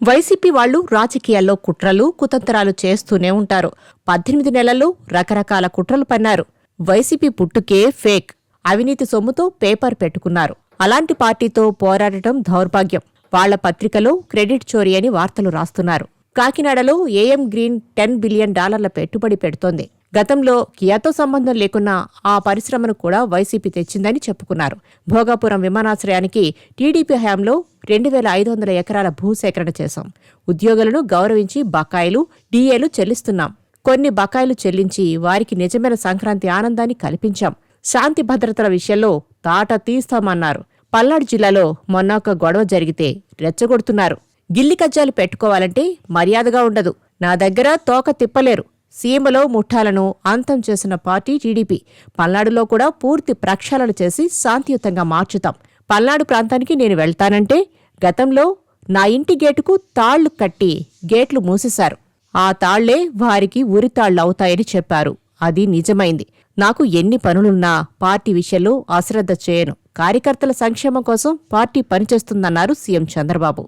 YCP వాళ్లు రాజకీయాల్లో కుట్రలు, కుతంత్రాలు చేస్తూనే ఉంటారు. 18 నెలల్లో రకరకాల కుట్రలు పన్నారు. YCP పుట్టుకే fake. అవినీతి సొమ్ముతో పేపర్ పెట్టుకున్నారు. అలాంటి పార్టీతో పోరాడటం దౌర్భాగ్యం. వాళ్ల పత్రికలో క్రెడిట్ చోరీ అని వార్తలు రాస్తున్నారు. కాకినాడలో ఏఎం గ్రీన్ $10 బిలియన్ పెట్టుబడి పెడుతోంది. గతంలో కియాతో సంబంధం లేకున్నా ఆ పరిశ్రమను కూడా వైసీపీ తెచ్చిందని చెప్పుకున్నారు. భోగాపురం విమానాశ్రయానికి టీడీపీ హయాంలో 2500 ఎకరాల భూసేకరణ చేశాం. ఉద్యోగులను గౌరవించి బకాయిలు, డీఏలు చెల్లిస్తున్నాం. కొన్ని బకాయిలు చెల్లించి వారికి నిజమైన సంక్రాంతి ఆనందాన్ని కల్పించాం. శాంతి భద్రతల విషయంలో తాట తీస్తామన్నారు. పల్నాడు జిల్లాలో మొన్న ఒక గొడవ జరిగితే రెచ్చగొడుతున్నారు. గిల్లి కజ్జాలు పెట్టుకోవాలంటే మర్యాదగా ఉండదు. నా దగ్గర తోక తిప్పలేరు. సీమలో ముఠాలను అంతం చేసిన పార్టీ టీడీపీ. పల్నాడులో కూడా పూర్తి ప్రక్షాళన చేసి శాంతియుతంగా మార్చుతాం. పల్నాడు ప్రాంతానికి నేను వెళ్తానంటే గతంలో నా ఇంటి గేటుకు తాళ్లు కట్టి గేట్లు మూసేశారు. ఆ తాళ్లే వారికి ఉరితాళ్లవుతాయని చెప్పారు. అది నిజమైంది. నాకు ఎన్ని పనులున్నా పార్టీ విషయంలో అశ్రద్ధ చేయను. కార్యకర్తల సంక్షేమం కోసం పార్టీ పనిచేస్తుందన్నారు సీఎం చంద్రబాబు.